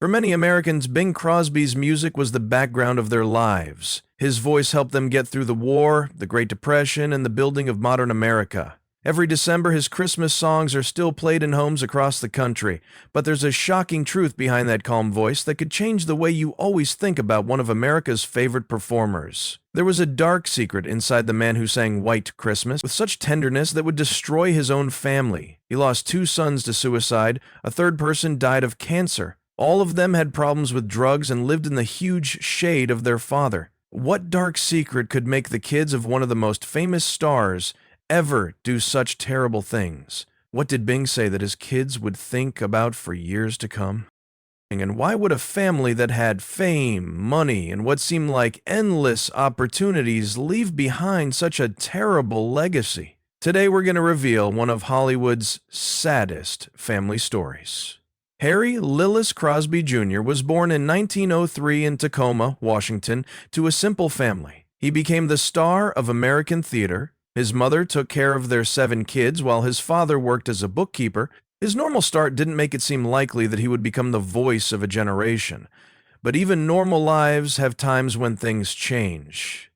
For many Americans, Bing Crosby's music was the background of their lives. His voice helped them get through the war, the Great Depression, and the building of modern America. Every December, his Christmas songs are still played in homes across the country, but there's a shocking truth behind that calm voice that could change the way you always think about one of America's favorite performers. There was a dark secret inside the man who sang White Christmas with such tenderness that would destroy his own family. He lost 2 sons to suicide, a third person died of cancer. All of them had problems with drugs and lived in the huge shade of their father. What dark secret could make the kids of one of the most famous stars ever do such terrible things? What did Bing say that his kids would think about for years to come? And why would a family that had fame, money, and what seemed like endless opportunities leave behind such a terrible legacy? Today we're going to reveal one of Hollywood's saddest family stories. Harry Lillis Crosby Jr. was born in 1903 in Tacoma, Washington, to a simple family. He became the star of American theater. His mother took care of their 7 kids while his father worked as a bookkeeper. His normal start didn't make it seem likely that he would become the voice of a generation. But even normal lives have times when things change.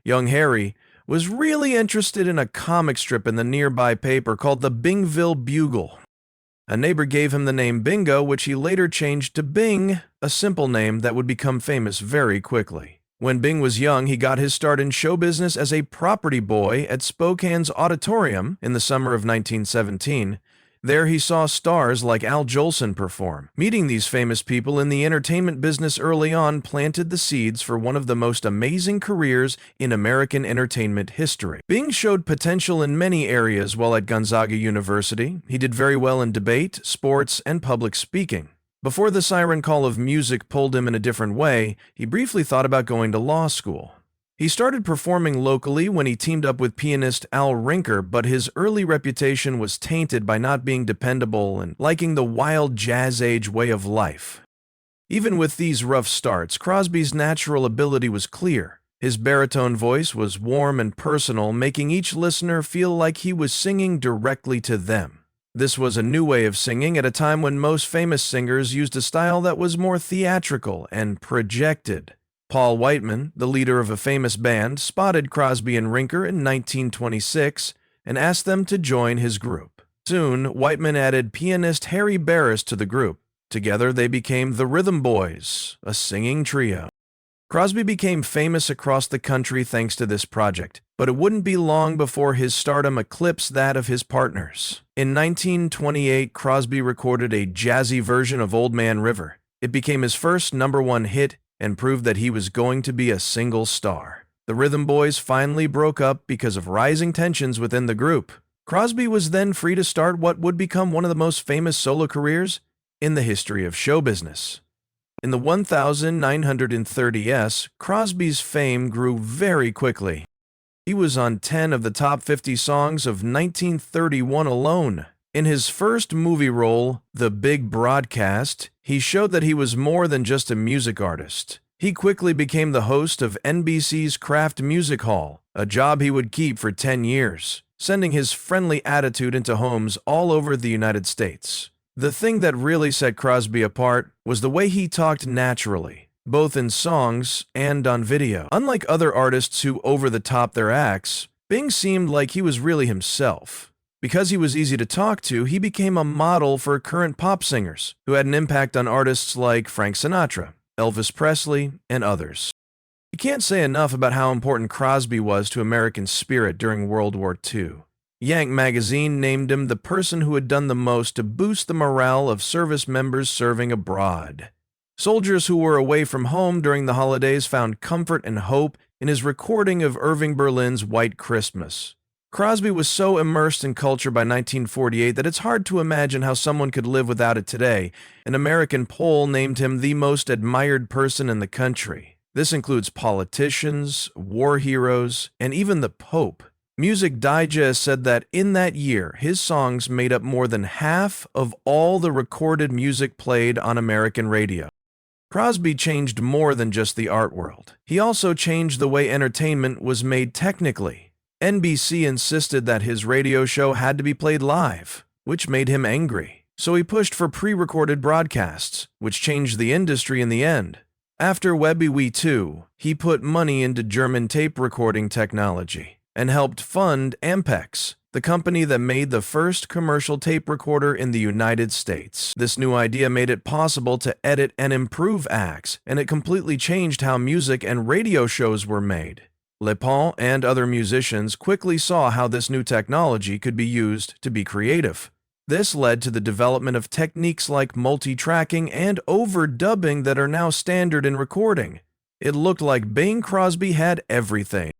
Young Harry was really interested in a comic strip in the nearby paper called the Bingville Bugle. A neighbor gave him the name Bingo, which he later changed to Bing, a simple name that would become famous very quickly. When Bing was young, he got his start in show business as a property boy at Spokane's Auditorium in the summer of 1917. There he saw stars like Al Jolson perform. Meeting these famous people in the entertainment business early on planted the seeds for one of the most amazing careers in American entertainment history. Bing showed potential in many areas while at Gonzaga University. He did very well in debate, sports, and public speaking. Before the siren call of music pulled him in a different way, he briefly thought about going to law school. He started performing locally when he teamed up with pianist Al Rinker, but his early reputation was tainted by not being dependable and liking the wild jazz age way of life. Even with these rough starts, Crosby's natural ability was clear. His baritone voice was warm and personal, making each listener feel like he was singing directly to them. This was a new way of singing at a time when most famous singers used a style that was more theatrical and projected. Paul Whiteman, the leader of a famous band, spotted Crosby and Rinker in 1926 and asked them to join his group. Soon, Whiteman added pianist Harry Barris to the group. Together, they became the Rhythm Boys, a singing trio. Crosby became famous across the country thanks to this project, but it wouldn't be long before his stardom eclipsed that of his partners. In 1928, Crosby recorded a jazzy version of Old Man River. It became his first #1 hit and proved that he was going to be a single star. The Rhythm Boys finally broke up because of rising tensions within the group. Crosby was then free to start what would become one of the most famous solo careers in the history of show business. In the 1930s, Crosby's fame grew very quickly. He was on 10 of the top 50 songs of 1931 alone. In his first movie role, The Big Broadcast, he showed that he was more than just a music artist. He quickly became the host of NBC's Kraft Music Hall, a job he would keep for 10 years, sending his friendly attitude into homes all over the United States. The thing that really set Crosby apart was the way he talked naturally, both in songs and on video. Unlike other artists who over-the-top their acts, Bing seemed like he was really himself. Because he was easy to talk to, he became a model for current pop singers, who had an impact on artists like Frank Sinatra, Elvis Presley, and others. You can't say enough about how important Crosby was to American spirit during World War II. Yank magazine named him the person who had done the most to boost the morale of service members serving abroad. Soldiers who were away from home during the holidays found comfort and hope in his recording of Irving Berlin's White Christmas. Crosby was so immersed in culture by 1948 that it's hard to imagine how someone could live without it today. An American poll named him the most admired person in the country. This includes politicians, war heroes, and even the Pope. Music Digest said that in that year, his songs made up more than half of all the recorded music played on American radio. Crosby changed more than just the art world. He also changed the way entertainment was made technically. NBC insisted that his radio show had to be played live, which made him angry. So he pushed for pre-recorded broadcasts, which changed the industry in the end. After Webby Wee 2, he put money into German tape recording technology and helped fund Ampex, the company that made the first commercial tape recorder in the United States. This new idea made it possible to edit and improve acts, and it completely changed how music and radio shows were made. Le Pont and other musicians quickly saw how this new technology could be used to be creative. This led to the development of techniques like multi-tracking and overdubbing that are now standard in recording. It looked like Bing Crosby had everything: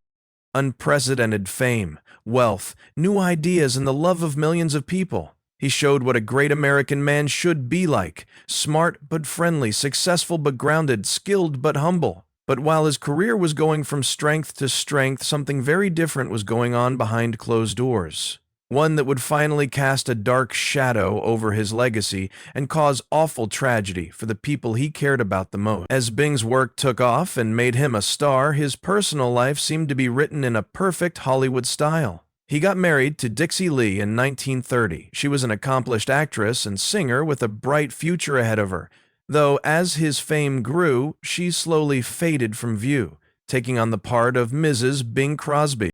unprecedented fame, wealth, new ideas, and the love of millions of people. He showed what a great American man should be like: smart but friendly, successful but grounded, skilled but humble. But while his career was going from strength to strength, something very different was going on behind closed doors. One that would finally cast a dark shadow over his legacy and cause awful tragedy for the people he cared about the most. As Bing's work took off and made him a star, his personal life seemed to be written in a perfect Hollywood style. He got married to Dixie Lee in 1930. She was an accomplished actress and singer with a bright future ahead of her, though as his fame grew, she slowly faded from view, taking on the part of Mrs. Bing Crosby.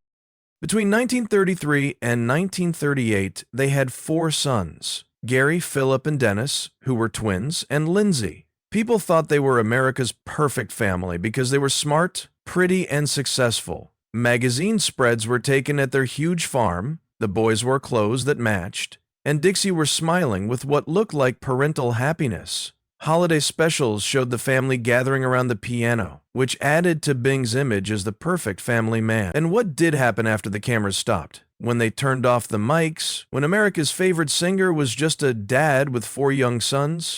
Between 1933 and 1938, they had 4 sons: Gary, Philip, and Dennis, who were twins, and Lindsay. People thought they were America's perfect family because they were smart, pretty, and successful. Magazine spreads were taken at their huge farm, the boys wore clothes that matched, and Dixie were smiling with what looked like parental happiness. Holiday specials showed the family gathering around the piano, which added to Bing's image as the perfect family man. And what did happen after the cameras stopped? When they turned off the mics? When America's favorite singer was just a dad with 4 young sons?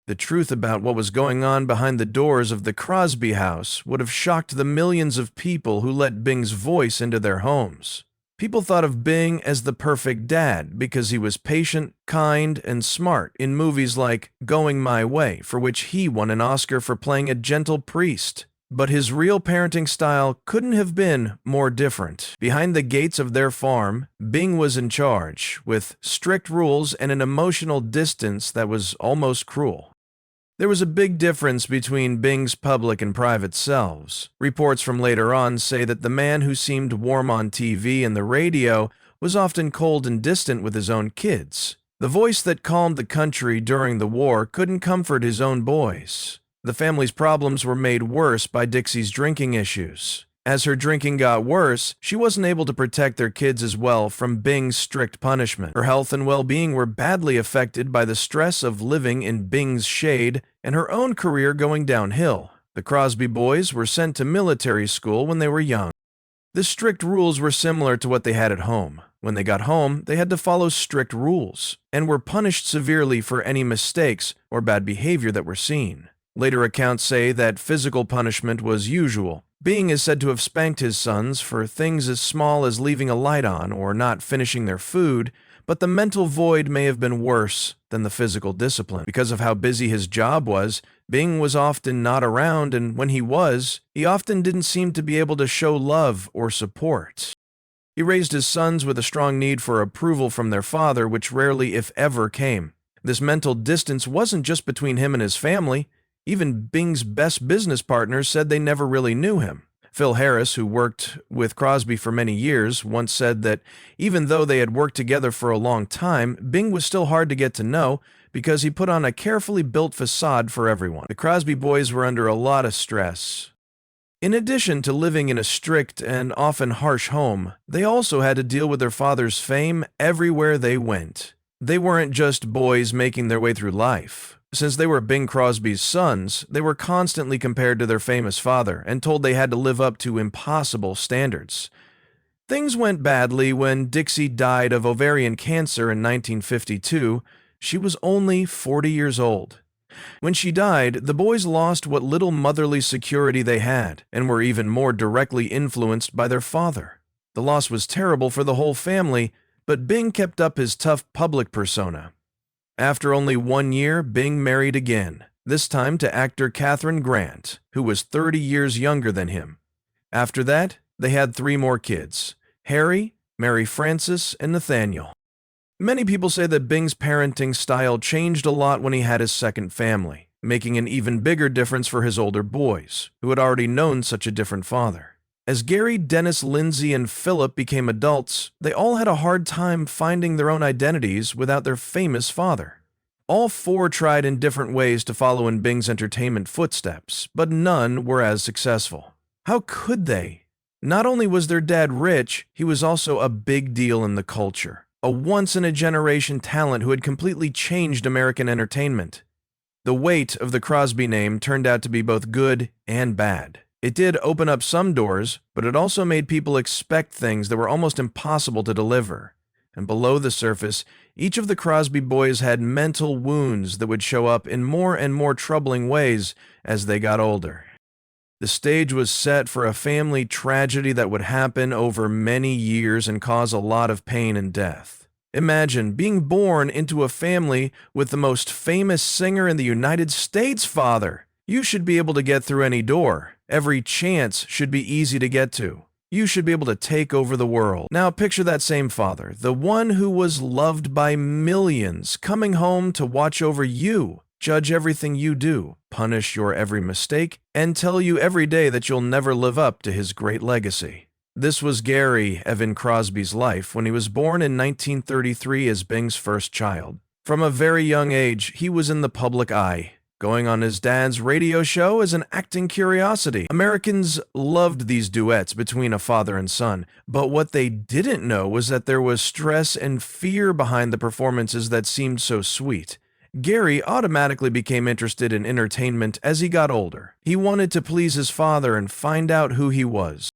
The truth about what was going on behind the doors of the Crosby house would have shocked the millions of people who let Bing's voice into their homes. People thought of Bing as the perfect dad because he was patient, kind, and smart in movies like Going My Way, for which he won an Oscar for playing a gentle priest. But his real parenting style couldn't have been more different. Behind the gates of their farm, Bing was in charge, with strict rules and an emotional distance that was almost cruel. There was a big difference between Bing's public and private selves. Reports from later on say that the man who seemed warm on TV and the radio was often cold and distant with his own kids. The voice that calmed the country during the war couldn't comfort his own boys. The family's problems were made worse by Dixie's drinking issues. As her drinking got worse, she wasn't able to protect their kids as well from Bing's strict punishment. Her health and well-being were badly affected by the stress of living in Bing's shade and her own career going downhill. The Crosby boys were sent to military school when they were young. The strict rules were similar to what they had at home. When they got home, they had to follow strict rules and were punished severely for any mistakes or bad behavior that were seen. Later accounts say that physical punishment was usual. Bing is said to have spanked his sons for things as small as leaving a light on or not finishing their food, but the mental void may have been worse than the physical discipline. Because of how busy his job was, Bing was often not around, and when he was, he often didn't seem to be able to show love or support. He raised his sons with a strong need for approval from their father, which rarely, if ever, came. This mental distance wasn't just between him and his family. Even Bing's best business partners said they never really knew him. Phil Harris, who worked with Crosby for many years, once said that even though they had worked together for a long time, Bing was still hard to get to know because he put on a carefully built facade for everyone. The Crosby boys were under a lot of stress. In addition to living in a strict and often harsh home, they also had to deal with their father's fame everywhere they went. They weren't just boys making their way through life. Since they were Bing Crosby's sons, they were constantly compared to their famous father and told they had to live up to impossible standards. Things went badly when Dixie died of ovarian cancer in 1952. She was only 40 years old. When she died, the boys lost what little motherly security they had and were even more directly influenced by their father. The loss was terrible for the whole family, but Bing kept up his tough public persona. After only 1 year, Bing married again, this time to actor Katharine Grant, who was 30 years younger than him. After that, they had 3 more kids: Harry, Mary Frances, and Nathaniel. Many people say that Bing's parenting style changed a lot when he had his second family, making an even bigger difference for his older boys, who had already known such a different father. As Gary, Dennis, Lindsay, and Philip became adults, they all had a hard time finding their own identities without their famous father. All four tried in different ways to follow in Bing's entertainment footsteps, but none were as successful. How could they? Not only was their dad rich, he was also a big deal in the culture, a once-in-a-generation talent who had completely changed American entertainment. The weight of the Crosby name turned out to be both good and bad. It did open up some doors, but it also made people expect things that were almost impossible to deliver. And below the surface, each of the Crosby boys had mental wounds that would show up in more and more troubling ways as they got older. The stage was set for a family tragedy that would happen over many years and cause a lot of pain and death. Imagine being born into a family with the most famous singer in the United States' father. You should be able to get through any door. Every chance should be easy to get to. You should be able to take over the world. Now picture that same father, the one who was loved by millions, coming home to watch over you, judge everything you do, punish your every mistake, and tell you every day that you'll never live up to his great legacy. This was Gary Evan Crosby's life when he was born in 1933 as Bing's first child. From a very young age, he was in the public eye, going on his dad's radio show as an acting curiosity. Americans loved these duets between a father and son, but what they didn't know was that there was stress and fear behind the performances that seemed so sweet. Gary automatically became interested in entertainment as he got older. He wanted to please his father and find out who he was.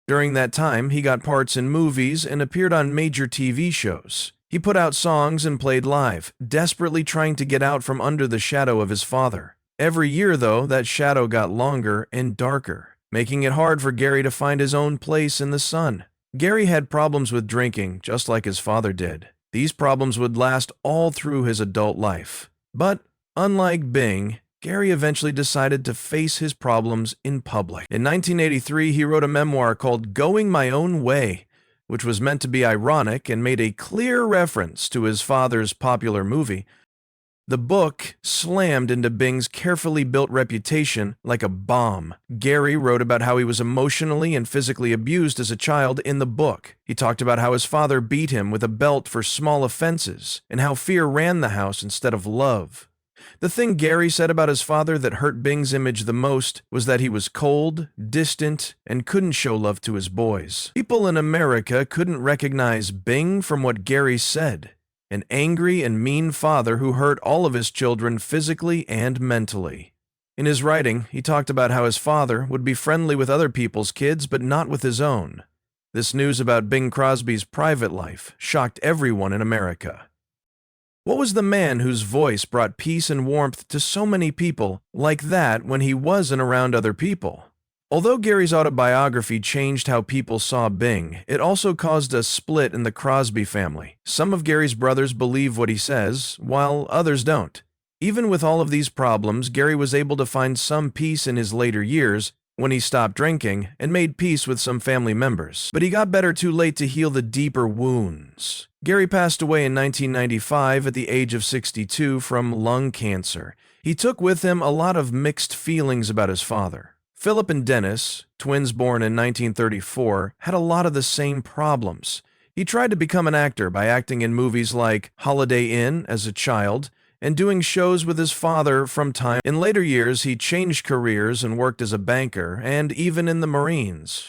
During that time, he got parts in movies and appeared on major TV shows. He put out songs and played live, desperately trying to get out from under the shadow of his father. Every year, though, that shadow got longer and darker, making it hard for Gary to find his own place in the sun. Gary had problems with drinking, just like his father did. These problems would last all through his adult life. But, unlike Bing, Gary eventually decided to face his problems in public. In 1983, he wrote a memoir called Going My Own Way, which was meant to be ironic and made a clear reference to his father's popular movie. The book slammed into Bing's carefully built reputation like a bomb. Gary wrote about how he was emotionally and physically abused as a child in the book. He talked about how his father beat him with a belt for small offenses, and how fear ran the house instead of love. The thing Gary said about his father that hurt Bing's image the most was that he was cold, distant, and couldn't show love to his boys. People in America couldn't recognize Bing from what Gary said. An angry and mean father who hurt all of his children physically and mentally. In his writing, he talked about how his father would be friendly with other people's kids but not with his own. This news about Bing Crosby's private life shocked everyone in America. What was the man whose voice brought peace and warmth to so many people like that when he wasn't around other people? Although Gary's autobiography changed how people saw Bing, it also caused a split in the Crosby family. Some of Gary's brothers believe what he says, while others don't. Even with all of these problems, Gary was able to find some peace in his later years when he stopped drinking and made peace with some family members. But he got better too late to heal the deeper wounds. Gary passed away in 1995 at the age of 62 from lung cancer. He took with him a lot of mixed feelings about his father. Philip and Dennis, twins born in 1934, had a lot of the same problems. He tried to become an actor by acting in movies like Holiday Inn as a child and doing shows with his father from time. In later years, he changed careers and worked as a banker and even in the Marines.